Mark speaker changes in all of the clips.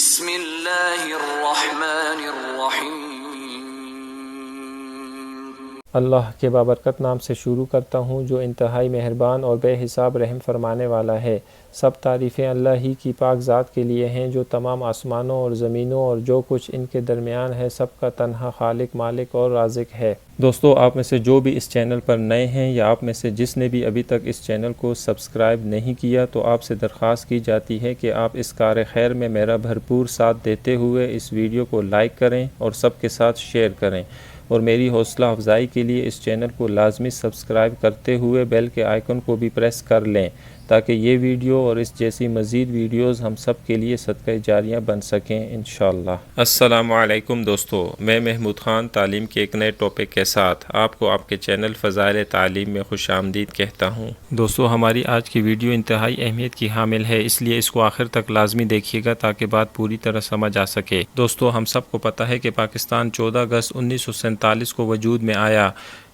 Speaker 1: بسم اللہ الرحمن الرحیم۔
Speaker 2: اللہ کے بابرکت نام سے شروع کرتا ہوں جو انتہائی مہربان اور بے حساب رحم فرمانے والا ہے۔ سب تعریفیں اللہ ہی کی پاک ذات کے لیے ہیں جو تمام آسمانوں اور زمینوں اور جو کچھ ان کے درمیان ہے سب کا تنہا خالق، مالک اور رازق ہے۔ دوستو، آپ میں سے جو بھی اس چینل پر نئے ہیں یا آپ میں سے جس نے بھی ابھی تک اس چینل کو سبسکرائب نہیں کیا تو آپ سے درخواست کی جاتی ہے کہ آپ اس کار خیر میں میرا بھرپور ساتھ دیتے ہوئے اس ویڈیو کو لائک کریں اور سب کے ساتھ شیئر کریں، اور میری حوصلہ افزائی کے لیے اس چینل کو لازمی سبسکرائب کرتے ہوئے بیل کے آئیکن کو بھی پریس کر لیں تاکہ یہ ویڈیو اور اس جیسی مزید ویڈیوز ہم سب کے لیے صدقہ جاریہ بن سکیں انشاءاللہ۔ السلام علیکم دوستو، میں محمود خان تعلیم کے ایک نئے ٹاپک کے ساتھ آپ کو آپ کے چینل فضائل تعلیم میں خوش آمدید کہتا ہوں۔ دوستو، ہماری آج کی ویڈیو انتہائی اہمیت کی حامل ہے، اس لیے اس کو آخر تک لازمی دیکھیے گا تاکہ بات پوری طرح سمجھ آ سکے۔ دوستو، ہم سب کو پتہ ہے کہ پاکستان 14 اگست 1947 کو وجود میں آیا،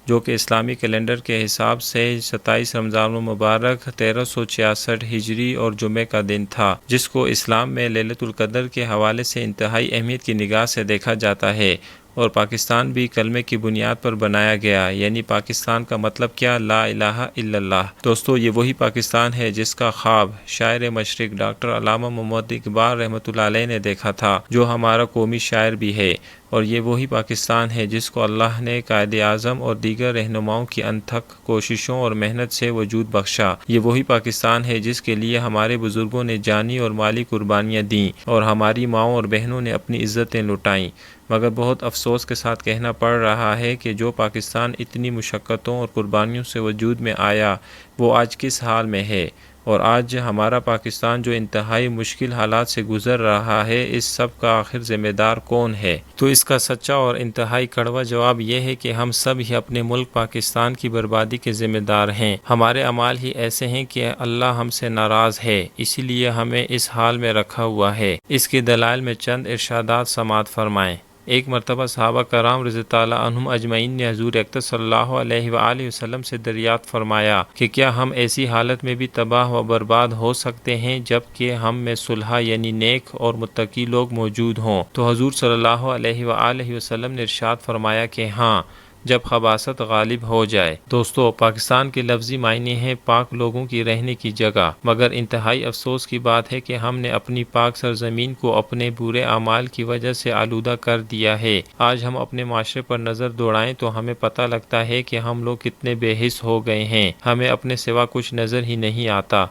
Speaker 2: جو کہ اسلامی کیلنڈر کے حساب سے 27 رمضان المبارک 1366 ہجری اور جمعہ کا دن تھا، جس کو اسلام میں لیلۃ القدر کے حوالے سے انتہائی اہمیت کی نگاہ سے دیکھا جاتا ہے، اور پاکستان بھی کلمے کی بنیاد پر بنایا گیا، یعنی پاکستان کا مطلب کیا؟ لا الہ الا اللہ۔ دوستو، یہ وہی پاکستان ہے جس کا خواب شاعر مشرق ڈاکٹر علامہ محمد اقبال رحمۃ اللہ علیہ نے دیکھا تھا، جو ہمارا قومی شاعر بھی ہے، اور یہ وہی پاکستان ہے جس کو اللہ نے قائد اعظم اور دیگر رہنماؤں کی انتھک کوششوں اور محنت سے وجود بخشا۔ یہ وہی پاکستان ہے جس کے لیے ہمارے بزرگوں نے جانی اور مالی قربانیاں دیں اور ہماری ماؤں اور بہنوں نے اپنی عزتیں لٹائیں، مگر بہت افسوس کے ساتھ کہنا پڑ رہا ہے کہ جو پاکستان اتنی مشقتوں اور قربانیوں سے وجود میں آیا وہ آج کس حال میں ہے، اور آج ہمارا پاکستان جو انتہائی مشکل حالات سے گزر رہا ہے، اس سب کا آخر ذمہ دار کون ہے؟ تو اس کا سچا اور انتہائی کڑوا جواب یہ ہے کہ ہم سب ہی اپنے ملک پاکستان کی بربادی کے ذمہ دار ہیں۔ ہمارے اعمال ہی ایسے ہیں کہ اللہ ہم سے ناراض ہے، اسی لیے ہمیں اس حال میں رکھا ہوا ہے۔ اس کے دلائل میں چند ارشادات سماعت فرمائیں۔ ایک مرتبہ صحابہ کرام رضی اللہ عنہم اجمعین نے حضور اکرم صلی اللہ علیہ وآلہ وسلم سے دریافت فرمایا کہ کیا ہم ایسی حالت میں بھی تباہ و برباد ہو سکتے ہیں جب کہ ہم میں صلحہ یعنی نیک اور متقی لوگ موجود ہوں؟ تو حضور صلی اللہ علیہ وآلہ وسلم نے ارشاد فرمایا کہ ہاں، جب خباثت غالب ہو جائے۔ دوستو، پاکستان کے لفظی معنی ہے پاک لوگوں کی رہنے کی جگہ، مگر انتہائی افسوس کی بات ہے کہ ہم نے اپنی پاک سرزمین کو اپنے برے اعمال کی وجہ سے آلودہ کر دیا ہے۔ آج ہم اپنے معاشرے پر نظر دوڑائیں تو ہمیں پتہ لگتا ہے کہ ہم لوگ کتنے بے حس ہو گئے ہیں، ہمیں اپنے سوا کچھ نظر ہی نہیں آتا،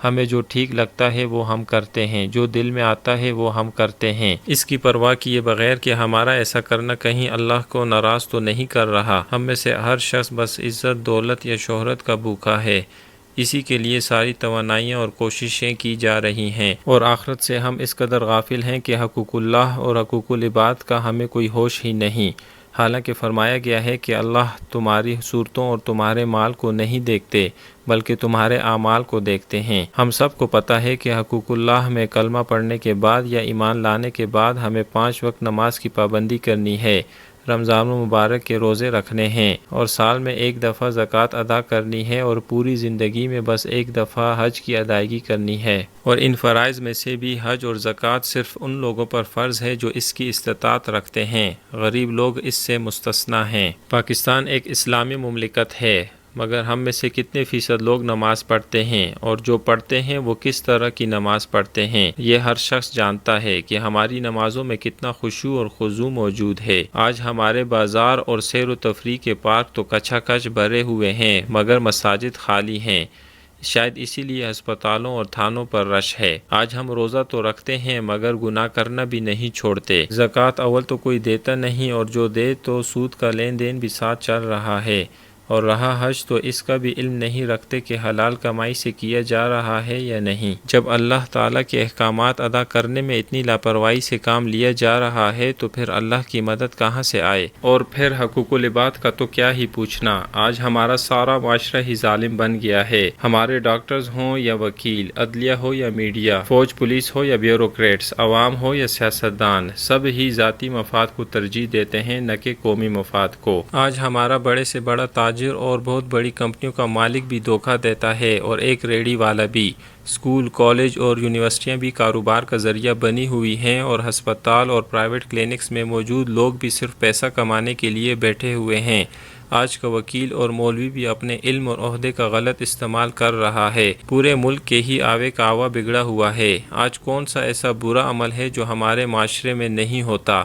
Speaker 2: ہمیں جو ٹھیک لگتا ہے وہ ہم کرتے ہیں، جو دل میں آتا ہے وہ ہم کرتے ہیں، اس کی پرواہ کیے بغیر کہ ہمارا ایسا کرنا کہیں اللہ کو ناراض تو نہیں کر رہا۔ ہم میں سے ہر شخص بس عزت، دولت یا شہرت کا بھوکا ہے، اسی کے لیے ساری توانائیاں اور کوششیں کی جا رہی ہیں، اور آخرت سے ہم اس قدر غافل ہیں کہ حقوق اللہ اور حقوق العباد کا ہمیں کوئی ہوش ہی نہیں۔ حالانکہ فرمایا گیا ہے کہ اللہ تمہاری صورتوں اور تمہارے مال کو نہیں دیکھتے بلکہ تمہارے اعمال کو دیکھتے ہیں۔ ہم سب کو پتہ ہے کہ حقوق اللہ میں کلمہ پڑھنے کے بعد یا ایمان لانے کے بعد ہمیں 5 وقت نماز کی پابندی کرنی ہے، رمضان المبارک کے روزے رکھنے ہیں، اور سال میں 1 دفعہ زکوٰۃ ادا کرنی ہے، اور پوری زندگی میں بس 1 دفعہ حج کی ادائیگی کرنی ہے۔ اور ان فرائض میں سے بھی حج اور زکوٰۃ صرف ان لوگوں پر فرض ہے جو اس کی استطاعت رکھتے ہیں، غریب لوگ اس سے مستثنیٰ ہیں۔ پاکستان ایک اسلامی مملکت ہے، مگر ہم میں سے کتنے فیصد لوگ نماز پڑھتے ہیں، اور جو پڑھتے ہیں وہ کس طرح کی نماز پڑھتے ہیں؟ یہ ہر شخص جانتا ہے کہ ہماری نمازوں میں کتنا خشوع اور خضوع موجود ہے۔ آج ہمارے بازار اور سیر و تفریح کے پارک تو کچا کچ بھرے ہوئے ہیں، مگر مساجد خالی ہیں، شاید اسی لیے ہسپتالوں اور تھانوں پر رش ہے۔ آج ہم روزہ تو رکھتے ہیں مگر گناہ کرنا بھی نہیں چھوڑتے۔ زکوٰۃ اول تو کوئی دیتا نہیں، اور جو دے تو سود کا لین دین بھی ساتھ چل رہا ہے، اور رہا حج تو اس کا بھی علم نہیں رکھتے کہ حلال کمائی سے کیا جا رہا ہے یا نہیں۔ جب اللہ تعالیٰ کے احکامات ادا کرنے میں اتنی لاپرواہی سے کام لیا جا رہا ہے تو پھر اللہ کی مدد کہاں سے آئے؟ اور پھر حقوق العباد کا تو کیا ہی پوچھنا، آج ہمارا سارا معاشرہ ہی ظالم بن گیا ہے۔ ہمارے ڈاکٹرز ہوں یا وکیل، عدلیہ ہو یا میڈیا، فوج پولیس ہو یا بیوروکریٹس، عوام ہو یا سیاستدان، سب ہی ذاتی مفاد کو ترجیح دیتے ہیں نہ کہ قومی مفاد کو۔ آج ہمارا بڑے سے بڑا تاج تاجر اور بہت بڑی کمپنیوں کا مالک بھی دھوکہ دیتا ہے، اور ایک ریڑھی والا بھی۔ اسکول، کالج اور یونیورسٹیاں بھی کاروبار کا ذریعہ بنی ہوئی ہیں، اور ہسپتال اور پرائیویٹ کلینکس میں موجود لوگ بھی صرف پیسہ کمانے کے لیے بیٹھے ہوئے ہیں۔ آج کا وکیل اور مولوی بھی اپنے علم اور عہدے کا غلط استعمال کر رہا ہے۔ پورے ملک کے ہی آوے کا آوا بگڑا ہوا ہے۔ آج کون سا ایسا برا عمل ہے جو ہمارے معاشرے میں نہیں ہوتا؟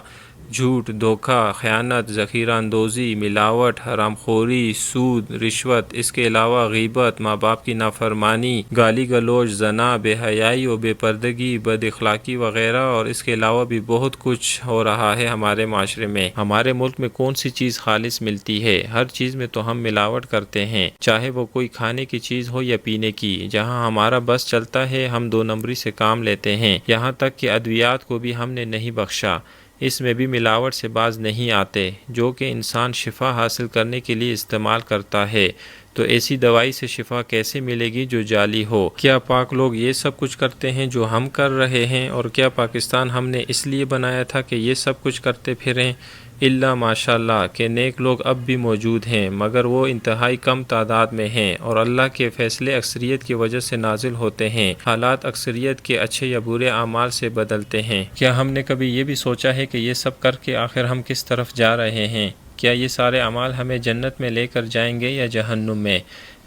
Speaker 2: جھوٹ، دھوکہ، خیانت، ذخیرہ اندوزی، ملاوٹ، حرام خوری، سود، رشوت، اس کے علاوہ غیبت، ماں باپ کی نافرمانی، گالی گلوچ، زنا، بے حیائی و بے پردگی، بد اخلاقی وغیرہ، اور اس کے علاوہ بھی بہت کچھ ہو رہا ہے ہمارے معاشرے میں۔ ہمارے ملک میں کون سی چیز خالص ملتی ہے؟ ہر چیز میں تو ہم ملاوٹ کرتے ہیں، چاہے وہ کوئی کھانے کی چیز ہو یا پینے کی۔ جہاں ہمارا بس چلتا ہے ہم 2 نمبری سے کام لیتے ہیں، یہاں تک کہ ادویات کو بھی ہم نے نہیں بخشا، اس میں بھی ملاوٹ سے باز نہیں آتے، جو کہ انسان شفا حاصل کرنے کے لیے استعمال کرتا ہے۔ تو ایسی دوائی سے شفا کیسے ملے گی جو جعلی ہو؟ کیا پاک لوگ یہ سب کچھ کرتے ہیں جو ہم کر رہے ہیں؟ اور کیا پاکستان ہم نے اس لیے بنایا تھا کہ یہ سب کچھ کرتے پھریں؟ اللہ ماشاء اللہ کہ نیک لوگ اب بھی موجود ہیں، مگر وہ انتہائی کم تعداد میں ہیں، اور اللہ کے فیصلے اکثریت کی وجہ سے نازل ہوتے ہیں۔ حالات اکثریت کے اچھے یا برے اعمال سے بدلتے ہیں۔ کیا ہم نے کبھی یہ بھی سوچا ہے کہ یہ سب کر کے آخر ہم کس طرف جا رہے ہیں؟ کیا یہ سارے اعمال ہمیں جنت میں لے کر جائیں گے یا جہنم میں؟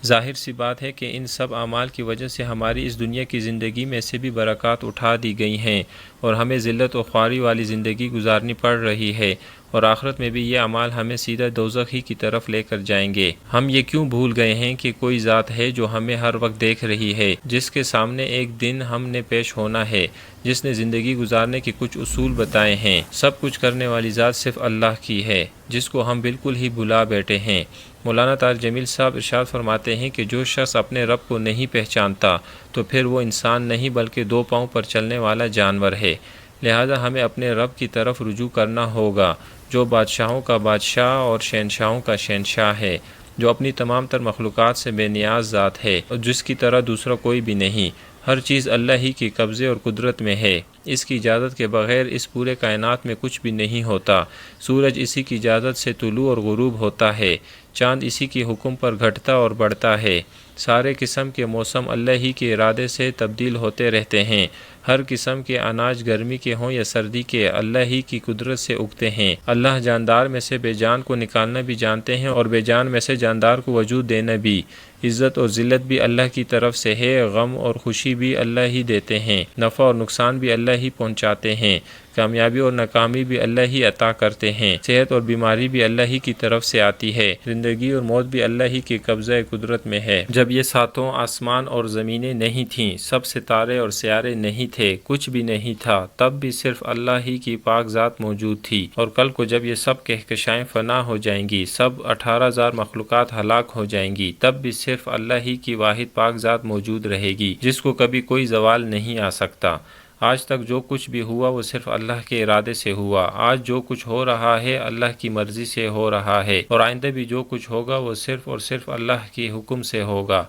Speaker 2: ظاہر سی بات ہے کہ ان سب اعمال کی وجہ سے ہماری اس دنیا کی زندگی میں سے بھی برکات اٹھا دی گئی ہیں، اور ہمیں ذلت و خواری والی زندگی گزارنی پڑ رہی ہے، اور آخرت میں بھی یہ اعمال ہمیں سیدھا دوزخ ہی کی طرف لے کر جائیں گے۔ ہم یہ کیوں بھول گئے ہیں کہ کوئی ذات ہے جو ہمیں ہر وقت دیکھ رہی ہے، جس کے سامنے ایک دن ہم نے پیش ہونا ہے، جس نے زندگی گزارنے کے کچھ اصول بتائے ہیں۔ سب کچھ کرنے والی ذات صرف اللہ کی ہے، جس کو ہم بالکل ہی بھلا بیٹھے ہیں۔ مولانا طاہر جمیل صاحب ارشاد فرماتے ہیں کہ جو شخص اپنے رب کو نہیں پہچانتا تو پھر وہ انسان نہیں بلکہ 2 پاؤں پر چلنے والا جانور ہے۔ لہذا ہمیں اپنے رب کی طرف رجوع کرنا ہوگا، جو بادشاہوں کا بادشاہ اور شہنشاہوں کا شہنشاہ ہے، جو اپنی تمام تر مخلوقات سے بے نیاز ذات ہے، اور جس کی طرح دوسرا کوئی بھی نہیں۔ ہر چیز اللہ ہی کے قبضے اور قدرت میں ہے، اس کی اجازت کے بغیر اس پورے کائنات میں کچھ بھی نہیں ہوتا۔ سورج اسی کی اجازت سے طلوع اور غروب ہوتا ہے، چاند اسی کے حکم پر گھٹتا اور بڑھتا ہے، سارے قسم کے موسم اللہ ہی کے ارادے سے تبدیل ہوتے رہتے ہیں، ہر قسم کے اناج گرمی کے ہوں یا سردی کے اللہ ہی کی قدرت سے اگتے ہیں۔ اللہ جاندار میں سے بے جان کو نکالنا بھی جانتے ہیں، اور بے جان میں سے جاندار کو وجود دینا بھی۔ عزت اور ذلت بھی اللہ کی طرف سے ہے، غم اور خوشی بھی اللہ ہی دیتے ہیں، نفع اور نقصان بھی اللہ ہی پہنچاتے ہیں، کامیابی اور ناکامی بھی اللہ ہی عطا کرتے ہیں، صحت اور بیماری بھی اللہ ہی کی طرف سے آتی ہے، زندگی اور موت بھی اللہ ہی کے قبضہ قدرت میں ہے۔ جب یہ 7 آسمان اور زمینیں نہیں تھیں، سب ستارے اور سیارے نہیں تھے، کچھ بھی نہیں تھا، تب بھی صرف اللہ ہی کی پاک ذات موجود تھی، اور کل کو جب یہ سب کہکشائیں فنا ہو جائیں گی، سب 18,000 مخلوقات ہلاک ہو جائیں گی، تب بھی صرف اللہ ہی کی واحد پاک ذات موجود رہے گی، جس کو کبھی کوئی زوال نہیں آ سکتا۔ آج تک جو کچھ بھی ہوا وہ صرف اللہ کے ارادے سے ہوا، آج جو کچھ ہو رہا ہے اللہ کی مرضی سے ہو رہا ہے، اور آئندہ بھی جو کچھ ہوگا وہ صرف اور صرف اللہ کے حکم سے ہوگا۔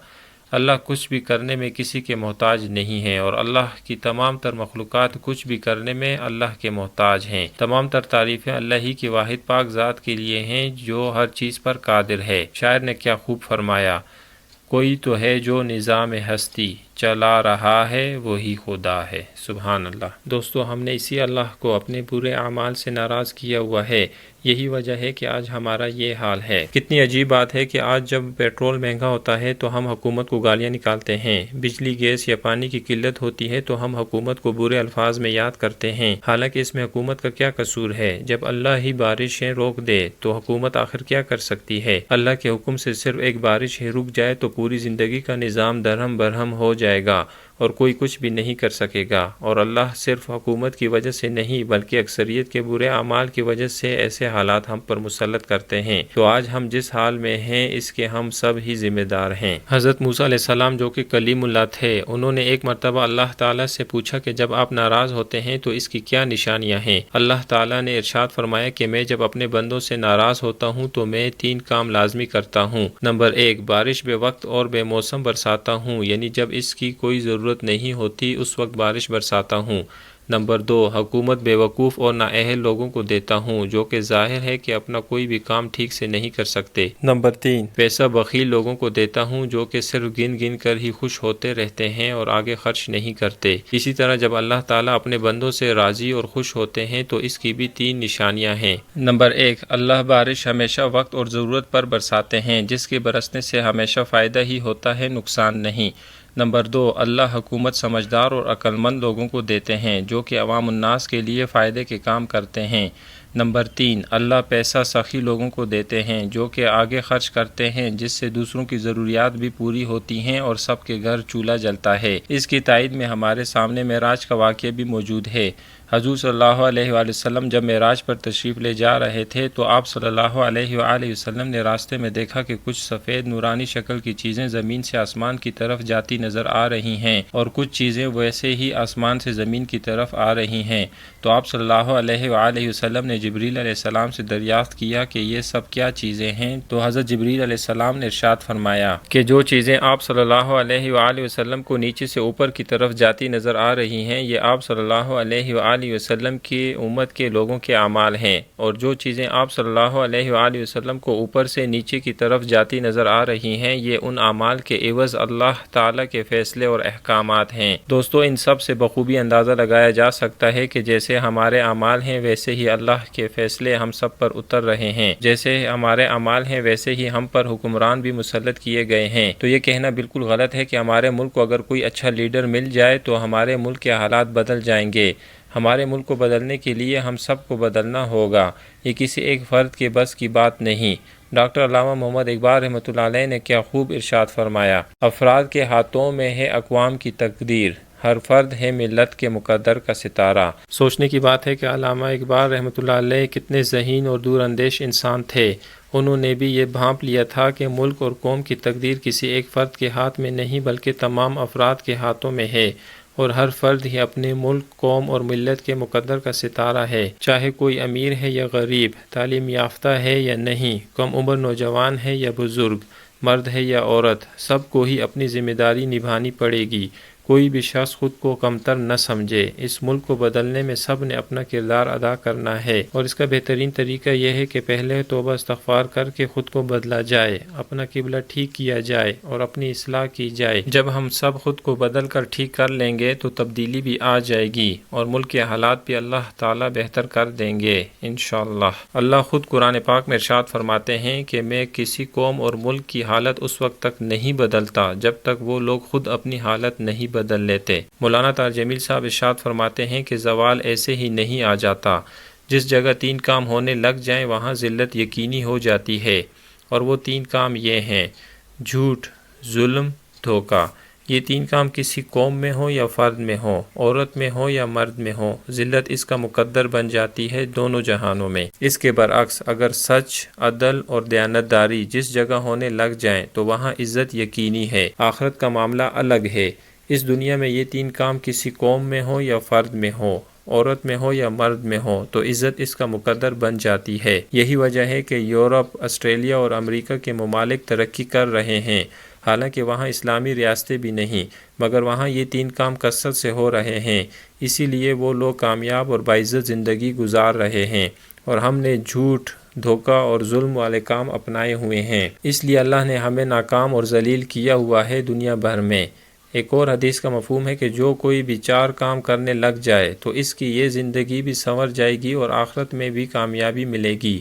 Speaker 2: اللہ کچھ بھی کرنے میں کسی کے محتاج نہیں ہے، اور اللہ کی تمام تر مخلوقات کچھ بھی کرنے میں اللہ کے محتاج ہیں۔ تمام تر تعریفیں اللہ ہی کی واحد پاک ذات کے لیے ہیں جو ہر چیز پر قادر ہے۔ شاعر نے کیا خوب فرمایا، کوئی تو ہے جو نظام ہستی چلا رہا ہے وہی خدا ہے۔ سبحان اللہ۔ دوستو، ہم نے اسی اللہ کو اپنے برے اعمال سے ناراض کیا ہوا ہے، یہی وجہ ہے کہ آج ہمارا یہ حال ہے۔ کتنی عجیب بات ہے کہ آج جب پیٹرول مہنگا ہوتا ہے تو ہم حکومت کو گالیاں نکالتے ہیں، بجلی، گیس یا پانی کی قلت ہوتی ہے تو ہم حکومت کو برے الفاظ میں یاد کرتے ہیں، حالانکہ اس میں حکومت کا کیا قصور ہے؟ جب اللہ ہی بارشیں روک دے تو حکومت آخر کیا کر سکتی ہے؟ اللہ کے حکم سے صرف ایک بارش ہی رک جائے تو پوری زندگی کا نظام درہم برہم ہو جائے گا، اور کوئی کچھ بھی نہیں کر سکے گا، اور اللہ صرف حکومت کی وجہ سے نہیں بلکہ اکثریت کے برے اعمال کی وجہ سے ایسے حالات ہم پر مسلط کرتے ہیں۔ تو آج ہم جس حال میں ہیں اس کے ہم سب ہی ذمہ دار ہیں۔ حضرت موسیٰ علیہ السلام جو کہ کلیم اللہ تھے، انہوں نے ایک مرتبہ اللہ تعالیٰ سے پوچھا کہ جب آپ ناراض ہوتے ہیں تو اس کی کیا نشانیاں ہیں؟ اللہ تعالیٰ نے ارشاد فرمایا کہ میں جب اپنے بندوں سے ناراض ہوتا ہوں تو میں 3 کام لازمی کرتا ہوں۔ نمبر 1، بارش بے وقت اور بے موسم برساتا ہوں، یعنی جب اس کی کوئی ضرورت نہیں ہوتی اس وقت بارش برساتا ہوں۔ نمبر 2 حکومت بیوقوف اور نااہل لوگوں کو دیتا ہوں جو کہ ظاہر ہے کہ اپنا کوئی بھی کام ٹھیک سے نہیں کر سکتے۔ نمبر 3 پیسہ بخیل لوگوں کو دیتا ہوں جو کہ صرف گن گن کر ہی خوش ہوتے رہتے ہیں اور آگے خرچ نہیں کرتے۔ اسی طرح جب اللہ تعالیٰ اپنے بندوں سے راضی اور خوش ہوتے ہیں تو اس کی بھی 3 نشانیاں ہیں۔ نمبر 1 اللہ بارش ہمیشہ وقت اور ضرورت پر برساتے ہیں جس کے برسنے سے ہمیشہ فائدہ ہی ہوتا ہے، نقصان نہیں۔ نمبر 2 اللہ حکومت سمجھدار اور عقل مند لوگوں کو دیتے ہیں جو کہ عوام الناس کے لیے فائدے کے کام کرتے ہیں۔ نمبر 3 اللہ پیسہ سخی لوگوں کو دیتے ہیں جو کہ آگے خرچ کرتے ہیں جس سے دوسروں کی ضروریات بھی پوری ہوتی ہیں اور سب کے گھر چولہا جلتا ہے۔ اس کی تائید میں ہمارے سامنے معراج کا واقعہ بھی موجود ہے۔ حضور صلی اللہ علیہ وآلہ وسلم جب معراج پر تشریف لے جا رہے تھے تو آپ صلی اللہ علیہ وآلہ وسلم نے راستے میں دیکھا کہ کچھ سفید نورانی شکل کی چیزیں زمین سے آسمان کی طرف جاتی نظر آ رہی ہیں اور کچھ چیزیں ویسے ہی آسمان سے زمین کی طرف آ رہی ہیں۔ تو آپ صلی اللہ علیہ وآلہ وسلم نے جبریل علیہ السلام سے دریافت کیا کہ یہ سب کیا چیزیں ہیں؟ تو حضرت جبریل علیہ السلام نے ارشاد فرمایا کہ جو چیزیں آپ صلی اللہ علیہ وآلہ وسلم کو نیچے سے اوپر کی طرف جاتی نظر آ رہی ہیں یہ آپ صلی اللہ علیہ وآلہ وسلم کی امت کے لوگوں کے اعمال ہیں، اور جو چیزیں آپ صلی اللہ علیہ وآلہ وسلم کو اوپر سے نیچے کی طرف جاتی نظر آ رہی ہیں یہ ان اعمال کے عوض اللہ تعالیٰ کے فیصلے اور احکامات ہیں۔ دوستو ان سب سے بخوبی اندازہ لگایا جا سکتا ہے کہ جیسے ہمارے اعمال ہیں ویسے ہی اللہ کے فیصلے ہم سب پر اتر رہے ہیں، جیسے ہمارے اعمال ہیں ویسے ہی ہم پر حکمران بھی مسلط کیے گئے ہیں۔ تو یہ کہنا بالکل غلط ہے کہ ہمارے ملک کو اگر کوئی اچھا لیڈر مل جائے تو ہمارے ملک کے حالات بدل جائیں گے۔ ہمارے ملک کو بدلنے کے لیے ہم سب کو بدلنا ہوگا، یہ کسی ایک فرد کے بس کی بات نہیں۔ ڈاکٹر علامہ محمد اقبال رحمۃ اللہ علیہ نے کیا خوب ارشاد فرمایا، افراد کے ہاتھوں میں ہے اقوام کی تقدیر، ہر فرد ہے ملت کے مقدر کا ستارہ۔ سوچنے کی بات ہے کہ علامہ اقبال رحمۃ اللہ علیہ کتنے ذہین اور دور اندیش انسان تھے۔ انہوں نے بھی یہ بھانپ لیا تھا کہ ملک اور قوم کی تقدیر کسی ایک فرد کے ہاتھ میں نہیں بلکہ تمام افراد کے ہاتھوں میں ہے، اور ہر فرد ہی اپنے ملک، قوم اور ملت کے مقدر کا ستارہ ہے، چاہے کوئی امیر ہے یا غریب، تعلیم یافتہ ہے یا نہیں، کم عمر نوجوان ہے یا بزرگ، مرد ہے یا عورت، سب کو ہی اپنی ذمہ داری نبھانی پڑے گی۔ کوئی بھی شخص خود کو کمتر نہ سمجھے۔ اس ملک کو بدلنے میں سب نے اپنا کردار ادا کرنا ہے، اور اس کا بہترین طریقہ یہ ہے کہ پہلے توبہ استغفار کر کے خود کو بدلا جائے، اپنا قبلہ ٹھیک کیا جائے اور اپنی اصلاح کی جائے۔ جب ہم سب خود کو بدل کر ٹھیک کر لیں گے تو تبدیلی بھی آ جائے گی اور ملک کے حالات بھی اللہ تعالیٰ بہتر کر دیں گے انشاءاللہ۔ اللہ خود قرآن پاک میں ارشاد فرماتے ہیں کہ میں کسی قوم اور ملک کی حالت اس وقت تک نہیں بدلتا جب تک وہ لوگ خود اپنی حالت نہیں بدل لیتے۔ مولانا طاہر جمیل صاحب ارشاد فرماتے ہیں کہ زوال ایسے ہی نہیں آ جاتا، جس جگہ 3 کام ہونے لگ جائیں وہاں ذلت یقینی ہو جاتی ہے، اور وہ 3 کام یہ ہیں: جھوٹ، ظلم، دھوکہ۔ یہ 3 کام کسی قوم میں ہو یا فرد میں ہو، عورت میں ہو یا مرد میں ہو، ذلت اس کا مقدر بن جاتی ہے دونوں جہانوں میں۔ اس کے برعکس اگر سچ، عدل اور دیانتداری جس جگہ ہونے لگ جائیں تو وہاں عزت یقینی ہے۔ آخرت کا معاملہ الگ ہے۔ اس دنیا میں یہ 3 کام کسی قوم میں ہو یا فرد میں ہو، عورت میں ہو یا مرد میں ہو، تو عزت اس کا مقدر بن جاتی ہے۔ یہی وجہ ہے کہ یورپ، آسٹریلیا اور امریکہ کے ممالک ترقی کر رہے ہیں، حالانکہ وہاں اسلامی ریاستیں بھی نہیں، مگر وہاں یہ 3 کام کثرت سے ہو رہے ہیں، اسی لیے وہ لوگ کامیاب اور باعزت زندگی گزار رہے ہیں، اور ہم نے جھوٹ، دھوکہ اور ظلم والے کام اپنائے ہوئے ہیں، اس لیے اللہ نے ہمیں ناکام اور ذلیل کیا ہوا ہے دنیا بھر میں۔ ایک اور حدیث کا مفہوم ہے کہ جو کوئی بھی 4 کام کرنے لگ جائے تو اس کی یہ زندگی بھی سنور جائے گی اور آخرت میں بھی کامیابی ملے گی،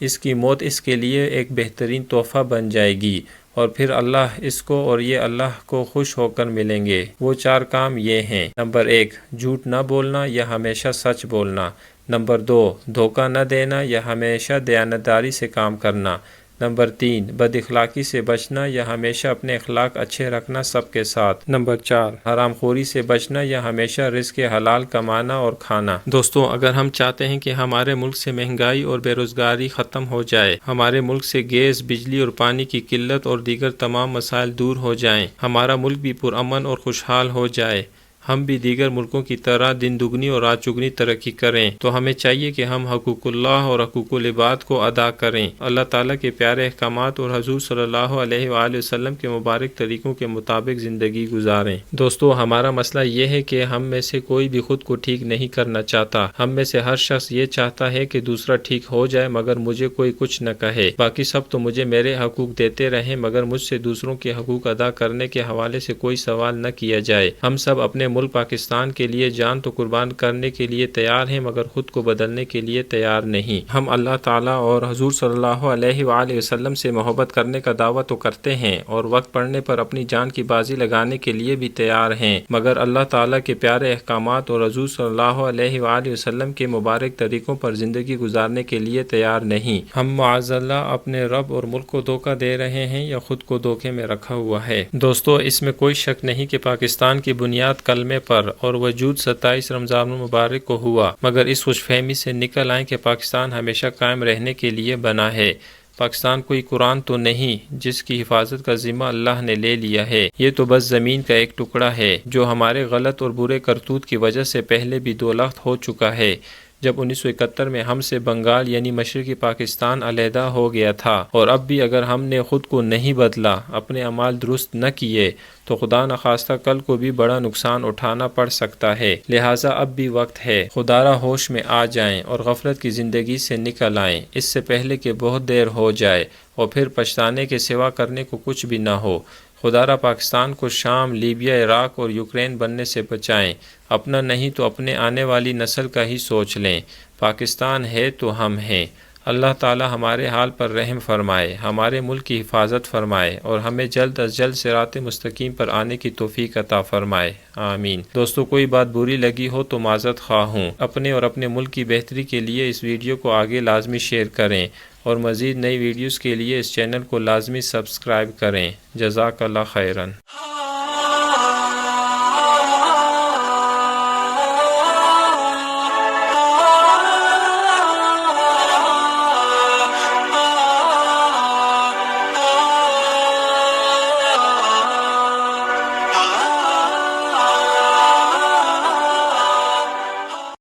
Speaker 2: اس کی موت اس کے لیے ایک بہترین تحفہ بن جائے گی، اور پھر اللہ اس کو اور یہ اللہ کو خوش ہو کر ملیں گے۔ وہ 4 کام یہ ہیں: نمبر 1 جھوٹ نہ بولنا یا ہمیشہ سچ بولنا۔ نمبر 2 دھوکہ نہ دینا یا ہمیشہ دیانتداری سے کام کرنا۔ نمبر 3 بد اخلاقی سے بچنا یا ہمیشہ اپنے اخلاق اچھے رکھنا سب کے ساتھ۔ نمبر 4 حرام خوری سے بچنا یا ہمیشہ رزق حلال کمانا اور کھانا۔ دوستو اگر ہم چاہتے ہیں کہ ہمارے ملک سے مہنگائی اور بے روزگاری ختم ہو جائے، ہمارے ملک سے گیس، بجلی اور پانی کی قلت اور دیگر تمام مسائل دور ہو جائیں، ہمارا ملک بھی پرامن اور خوشحال ہو جائے، ہم بھی دیگر ملکوں کی طرح دن دگنی اور رات چگنی ترقی کریں تو ہمیں چاہیے کہ ہم حقوق اللہ اور حقوق العباد کو ادا کریں، اللہ تعالیٰ کے پیارے احکامات اور حضور صلی اللہ علیہ وآلہ وسلم کے مبارک طریقوں کے مطابق زندگی گزاریں۔ دوستو، ہمارا مسئلہ یہ ہے کہ ہم میں سے کوئی بھی خود کو ٹھیک نہیں کرنا چاہتا۔ ہم میں سے ہر شخص یہ چاہتا ہے کہ دوسرا ٹھیک ہو جائے مگر مجھے کوئی کچھ نہ کہے، باقی سب تو مجھے میرے حقوق دیتے رہیں مگر مجھ سے دوسروں کے حقوق ادا کرنے کے حوالے سے کوئی سوال نہ کیا جائے۔ ہم سب اپنے ملک پاکستان کے لیے جان تو قربان کرنے کے لیے تیار ہیں مگر خود کو بدلنے کے لیے تیار نہیں۔ ہم اللہ تعالیٰ اور حضور صلی اللہ علیہ وآلہ وسلم سے محبت کرنے کا دعویٰ تو کرتے ہیں اور وقت پڑنے پر اپنی جان کی بازی لگانے کے لیے بھی تیار ہیں، مگر اللہ تعالیٰ کے پیارے احکامات اور حضور صلی اللہ علیہ وآلہ وسلم کے مبارک طریقوں پر زندگی گزارنے کے لیے تیار نہیں۔ ہم معاذ اللہ اپنے رب اور ملک کو دھوکہ دے رہے ہیں یا خود کو دھوکے میں رکھا ہوا ہے۔ دوستو، اس میں کوئی شک نہیں کہ پاکستان کی بنیاد کلمے پر اور وجود 27 رمضان المبارک کو ہوا، مگر اس خوش فہمی سے نکل آئیں کہ پاکستان ہمیشہ قائم رہنے کے لیے بنا ہے۔ پاکستان کوئی قرآن تو نہیں جس کی حفاظت کا ذمہ اللہ نے لے لیا ہے، یہ تو بس زمین کا ایک ٹکڑا ہے جو ہمارے غلط اور برے کرتوت کی وجہ سے پہلے بھی دولخت ہو چکا ہے۔ جب 1971 میں ہم سے بنگال یعنی مشرقی پاکستان علیحدہ ہو گیا تھا، اور اب بھی اگر ہم نے خود کو نہیں بدلا، اپنے اعمال درست نہ کیے تو خدا نخواستہ کل کو بھی بڑا نقصان اٹھانا پڑ سکتا ہے۔ لہٰذا اب بھی وقت ہے، خدارا ہوش میں آ جائیں اور غفلت کی زندگی سے نکل آئیں، اس سے پہلے کہ بہت دیر ہو جائے اور پھر پچھتانے کے سوا کرنے کو کچھ بھی نہ ہو۔ خدارا پاکستان کو شام، لیبیا، عراق اور یوکرین بننے سے بچائیں، اپنا نہیں تو اپنے آنے والی نسل کا ہی سوچ لیں۔ پاکستان ہے تو ہم ہیں۔ اللہ تعالی ہمارے حال پر رحم فرمائے، ہمارے ملک کی حفاظت فرمائے اور ہمیں جلد از جلد صراط مستقیم پر آنے کی توفیق عطا فرمائے، آمین۔ دوستو، کوئی بات بری لگی ہو تو معذرت خواہ ہوں۔ اپنے اور اپنے ملک کی بہتری کے لیے اس ویڈیو کو آگے لازمی شیئر کریں اور مزید نئی ویڈیوز کے لیے اس چینل کو لازمی سبسکرائب کریں۔ جزاک اللہ خیراً۔